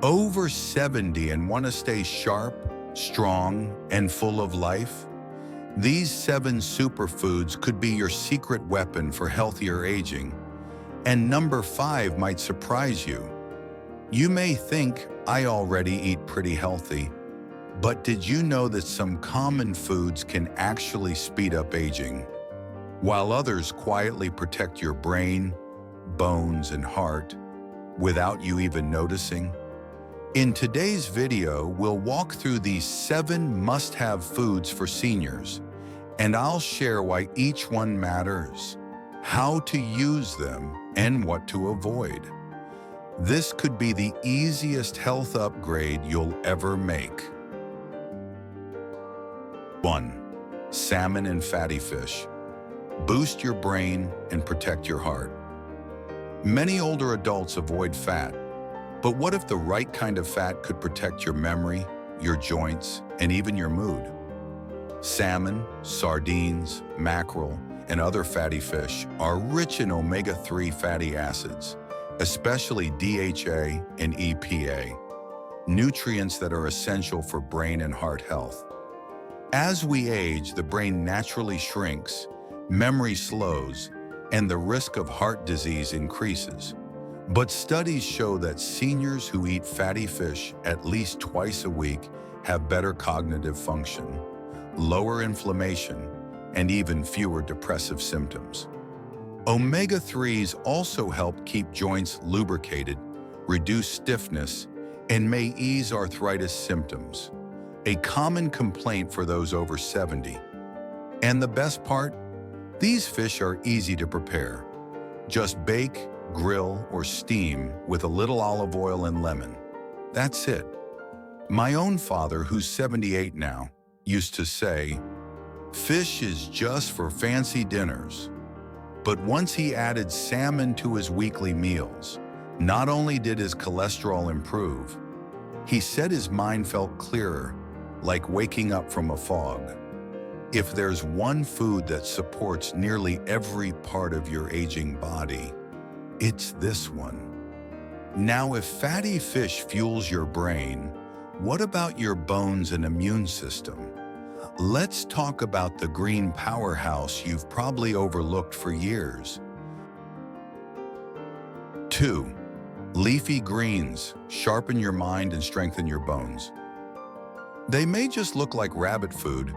Over 70 and want to stay sharp, strong, and full of life? These 7 superfoods could be your secret weapon for healthier aging. And number 5 might surprise you. You may think, I already eat pretty healthy, but did you know that some common foods can actually speed up aging, while others quietly protect your brain, bones, and heart without you even noticing? In today's video, we'll walk through these 7 must-have foods for seniors, and I'll share why each one matters, how to use them, and what to avoid. This could be the easiest health upgrade you'll ever make. 1. Salmon and fatty fish. Boost your brain and protect your heart. Many older adults avoid fat, but what if the right kind of fat could protect your memory, your joints, and even your mood? Salmon, sardines, mackerel, and other fatty fish are rich in omega-3 fatty acids, especially DHA and EPA, nutrients that are essential for brain and heart health. As we age, the brain naturally shrinks, memory slows, and the risk of heart disease increases. But studies show that seniors who eat fatty fish at least twice a week have better cognitive function, lower inflammation, and even fewer depressive symptoms. Omega-3s also help keep joints lubricated, reduce stiffness, and may ease arthritis symptoms, a common complaint for those over 70. And the best part? These fish are easy to prepare. Just bake, grill, or steam with a little olive oil and lemon. That's it. My own father, who's 78 now, used to say, "Fish is just for fancy dinners." But once he added salmon to his weekly meals, not only did his cholesterol improve, he said his mind felt clearer, like waking up from a fog. If there's one food that supports nearly every part of your aging body, it's this one. Now, if fatty fish fuels your brain, what about your bones and immune system? Let's talk about the green powerhouse you've probably overlooked for years. 2. Leafy greens. Sharpen your mind and strengthen your bones. They may just look like rabbit food,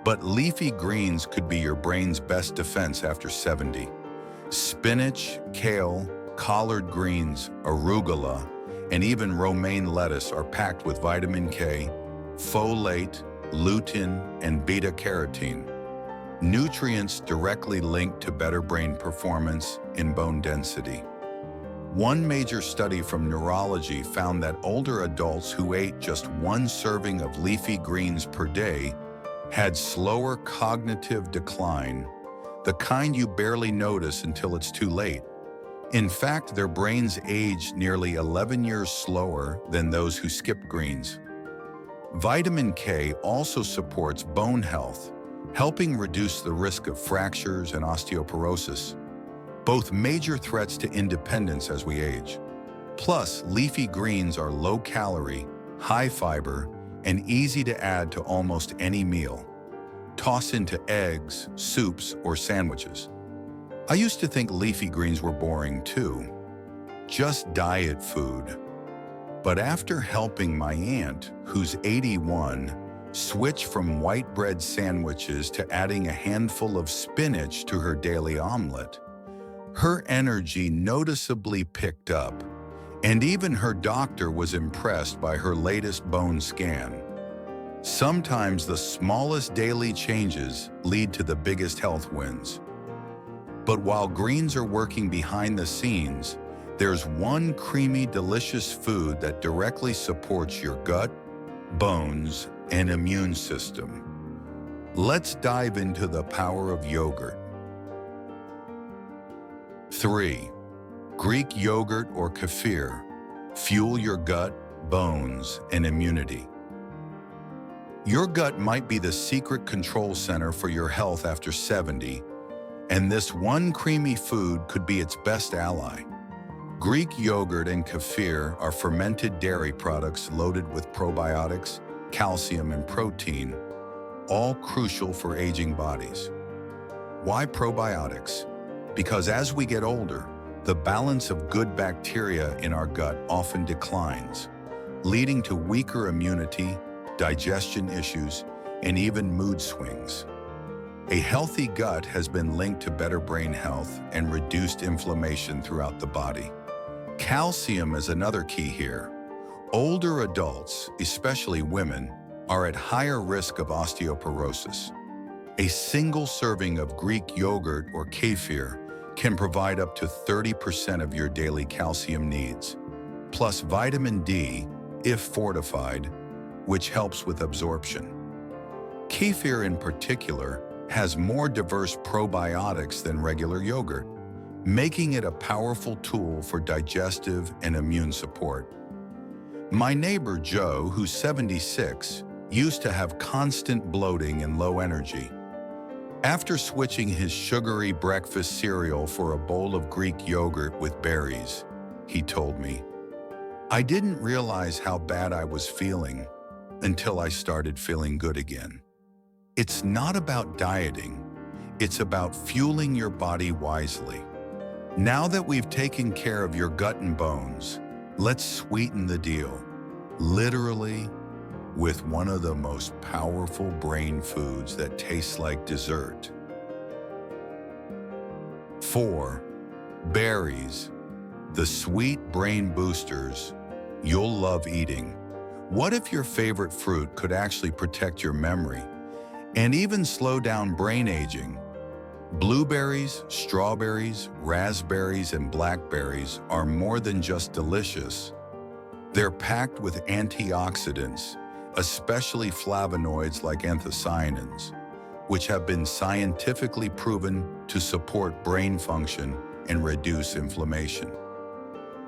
but leafy greens could be your brain's best defense after 70. Spinach, kale, collard greens, arugula, and even romaine lettuce are packed with vitamin K, folate, lutein, and beta-carotene, nutrients directly linked to better brain performance and bone density. One major study from neurology found that older adults who ate just 1 serving of leafy greens per day had slower cognitive decline, the kind you barely notice until it's too late. In fact, their brains aged nearly 11 years slower than those who skipped greens. Vitamin K also supports bone health, helping reduce the risk of fractures and osteoporosis, both major threats to independence as we age. Plus, leafy greens are low-calorie, high-fiber, and easy to add to almost any meal. Toss into eggs, soups, or sandwiches. I used to think leafy greens were boring too, just diet food. But after helping my aunt, who's 81, switch from white bread sandwiches to adding a handful of spinach to her daily omelet, her energy noticeably picked up, and even her doctor was impressed by her latest bone scan. Sometimes the smallest daily changes lead to the biggest health wins. But while greens are working behind the scenes, there's one creamy, delicious food that directly supports your gut, bones, and immune system. Let's dive into the power of yogurt. 3. Greek yogurt or kefir. Fuel your gut, bones, and immunity. Your gut might be the secret control center for your health after 70, and this one creamy food could be its best ally. Greek yogurt and kefir are fermented dairy products loaded with probiotics, calcium, and protein, all crucial for aging bodies. Why probiotics? Because as we get older, the balance of good bacteria in our gut often declines, leading to weaker immunity, digestion issues, and even mood swings. A healthy gut has been linked to better brain health and reduced inflammation throughout the body. Calcium is another key here. Older adults, especially women, are at higher risk of osteoporosis. A single serving of Greek yogurt or kefir can provide up to 30% of your daily calcium needs, plus vitamin D, if fortified, which helps with absorption. Kefir in particular has more diverse probiotics than regular yogurt, making it a powerful tool for digestive and immune support. My neighbor Joe, who's 76, used to have constant bloating and low energy. After switching his sugary breakfast cereal for a bowl of Greek yogurt with berries, he told me, "I didn't realize how bad I was feeling until I started feeling good again." It's not about dieting, it's about fueling your body wisely. Now that we've taken care of your gut and bones, let's sweeten the deal, literally, with one of the most powerful brain foods that tastes like dessert. 4. Berries, the sweet brain boosters you'll love eating. What if your favorite fruit could actually protect your memory and even slow down brain aging? Blueberries, strawberries, raspberries, and blackberries are more than just delicious. They're packed with antioxidants, especially flavonoids like anthocyanins, which have been scientifically proven to support brain function and reduce inflammation.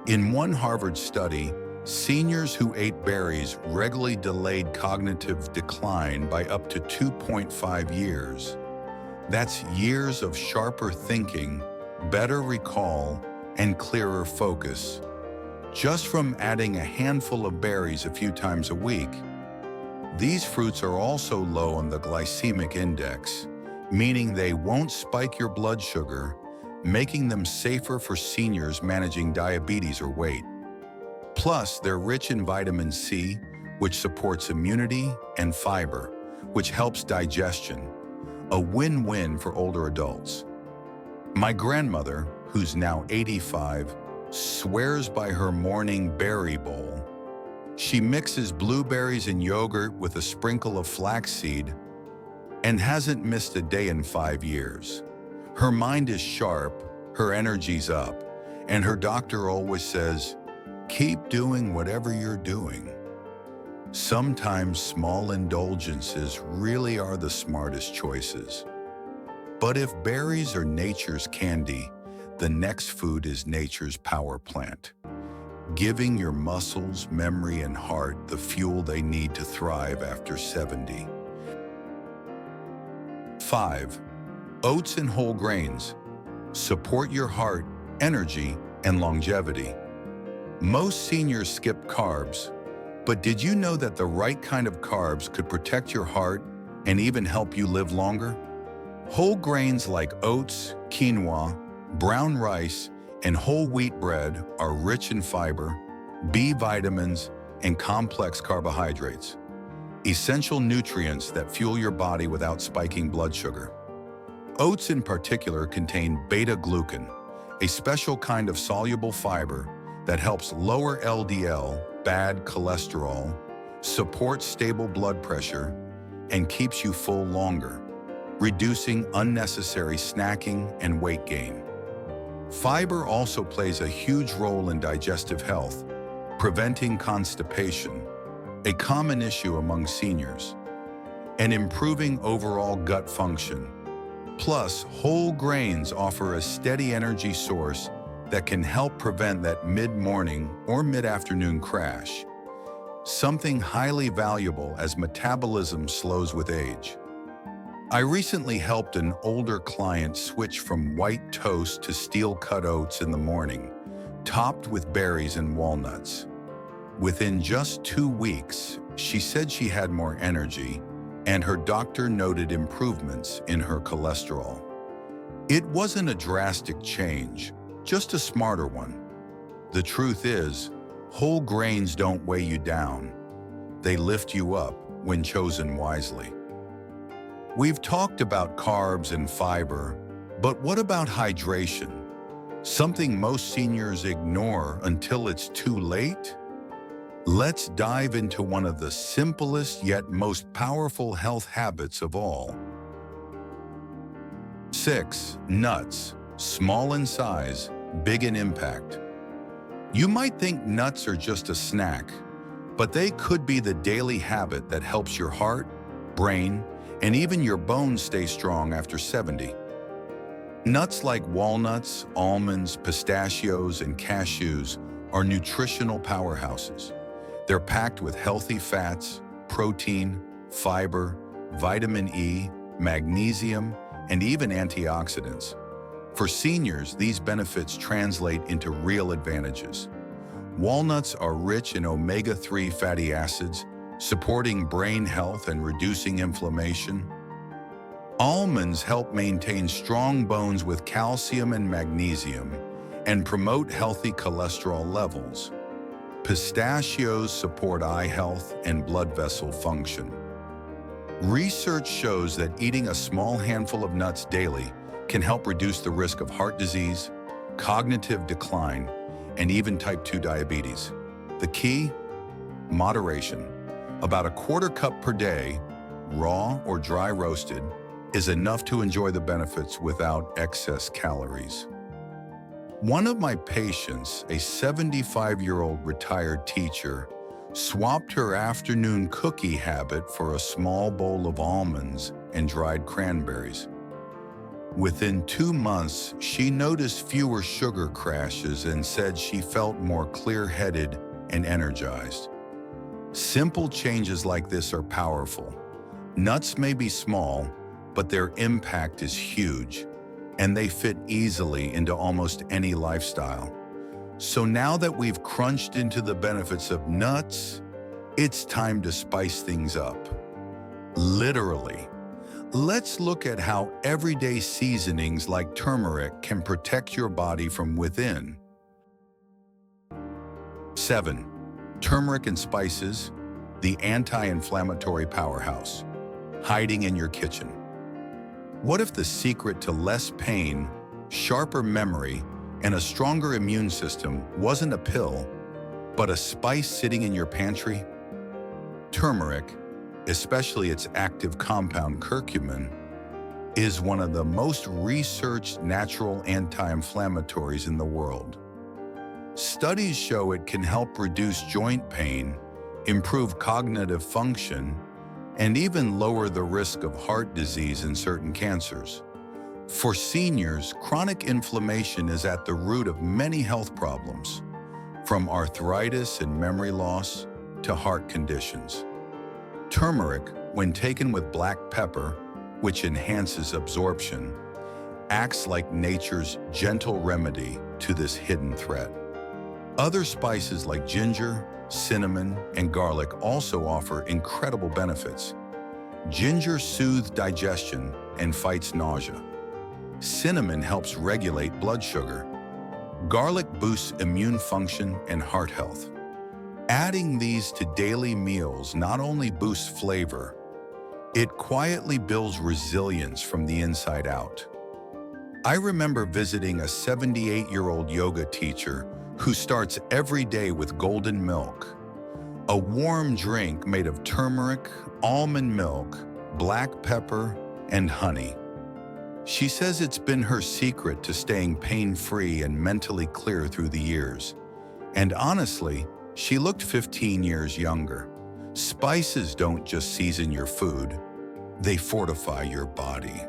In one Harvard study, seniors who ate berries regularly delayed cognitive decline by up to 2.5 years. That's years of sharper thinking, better recall, and clearer focus, just from adding a handful of berries a few times a week. These fruits are also low on the glycemic index, meaning they won't spike your blood sugar, making them safer for seniors managing diabetes or weight. Plus, they're rich in vitamin C, which supports immunity, and fiber, which helps digestion. A win-win for older adults. My grandmother, who's now 85, swears by her morning berry bowl. She mixes blueberries and yogurt with a sprinkle of flaxseed and hasn't missed a day in 5 years. Her mind is sharp, her energy's up, and her doctor always says, "Keep doing whatever you're doing." Sometimes small indulgences really are the smartest choices. But if berries are nature's candy, the next food is nature's power plant, giving your muscles, memory, and heart the fuel they need to thrive after 70. 5. Oats and whole grains. Support your heart, energy, and longevity. Most seniors skip carbs, but did you know that the right kind of carbs could protect your heart and even help you live longer? Whole grains like oats, quinoa, brown rice, and whole wheat bread are rich in fiber, B vitamins, and complex carbohydrates, essential nutrients that fuel your body without spiking blood sugar. Oats in particular contain beta-glucan, a special kind of soluble fiber that helps lower LDL, bad cholesterol, supports stable blood pressure, and keeps you full longer, reducing unnecessary snacking and weight gain. Fiber also plays a huge role in digestive health, preventing constipation, a common issue among seniors, and improving overall gut function. Plus, whole grains offer a steady energy source that can help prevent that mid-morning or mid-afternoon crash, something highly valuable as metabolism slows with age. I recently helped an older client switch from white toast to steel-cut oats in the morning, topped with berries and walnuts. Within just 2 weeks, she said she had more energy, and her doctor noted improvements in her cholesterol. It wasn't a drastic change, just a smarter one. The truth is, whole grains don't weigh you down. They lift you up when chosen wisely. We've talked about carbs and fiber, but what about hydration? Something most seniors ignore until it's too late? Let's dive into one of the simplest yet most powerful health habits of all. 6. Nuts. Small in size, big in impact. You might think nuts are just a snack, but they could be the daily habit that helps your heart, brain, and even your bones stay strong after 70. Nuts like walnuts, almonds, pistachios, and cashews are nutritional powerhouses. They're packed with healthy fats, protein, fiber, vitamin E, magnesium, and even antioxidants. For seniors, these benefits translate into real advantages. Walnuts are rich in omega-3 fatty acids, supporting brain health and reducing inflammation. Almonds help maintain strong bones with calcium and magnesium and promote healthy cholesterol levels. Pistachios support eye health and blood vessel function. Research shows that eating a small handful of nuts daily can help reduce the risk of heart disease, cognitive decline, and even type 2 diabetes. The key? Moderation. About a quarter cup per day, raw or dry roasted, is enough to enjoy the benefits without excess calories. One of my patients, a 75-year-old retired teacher, swapped her afternoon cookie habit for a small bowl of almonds and dried cranberries. Within 2 months, she noticed fewer sugar crashes and said she felt more clear-headed and energized. Simple changes like this are powerful. Nuts may be small, but their impact is huge, and they fit easily into almost any lifestyle. So now that we've crunched into the benefits of nuts, it's time to spice things up. Literally. Let's look at how everyday seasonings like turmeric can protect your body from within. 7. Turmeric and spices, the anti-inflammatory powerhouse, hiding in your kitchen. What if the secret to less pain, sharper memory, and a stronger immune system wasn't a pill, but a spice sitting in your pantry? Turmeric, especially its active compound curcumin, is one of the most researched natural anti-inflammatories in the world. Studies show it can help reduce joint pain, improve cognitive function, and even lower the risk of heart disease and certain cancers. For seniors, chronic inflammation is at the root of many health problems, from arthritis and memory loss to heart conditions. Turmeric, when taken with black pepper, which enhances absorption, acts like nature's gentle remedy to this hidden threat. Other spices like ginger, cinnamon, and garlic also offer incredible benefits. Ginger soothes digestion and fights nausea. Cinnamon helps regulate blood sugar. Garlic boosts immune function and heart health. Adding these to daily meals not only boosts flavor, it quietly builds resilience from the inside out. I remember visiting a 78-year-old yoga teacher who starts every day with golden milk, a warm drink made of turmeric, almond milk, black pepper, and honey. She says it's been her secret to staying pain-free and mentally clear through the years. And honestly, she looked 15 years younger. Spices don't just season your food, they fortify your body.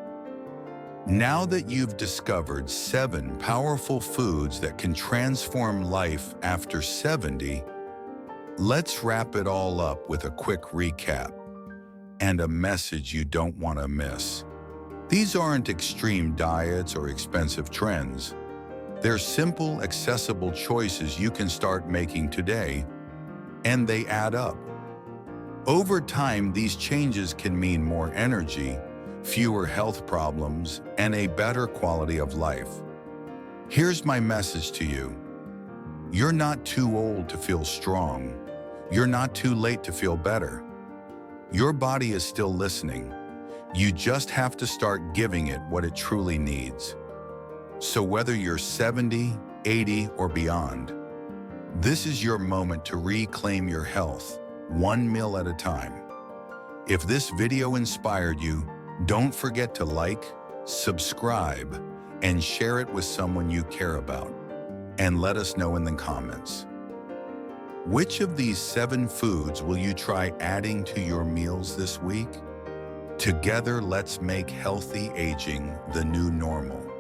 Now that you've discovered 7 powerful foods that can transform life after 70, let's wrap it all up with a quick recap and a message you don't want to miss. These aren't extreme diets or expensive trends. They're simple, accessible choices you can start making today, and they add up. Over time, these changes can mean more energy, fewer health problems, and a better quality of life. Here's my message to you. You're not too old to feel strong. You're not too late to feel better. Your body is still listening. You just have to start giving it what it truly needs. So whether you're 70, 80, or beyond, this is your moment to reclaim your health, one meal at a time. If this video inspired you, don't forget to like, subscribe, and share it with someone you care about. And let us know in the comments. Which of these 7 foods will you try adding to your meals this week? Together, let's make healthy aging the new normal.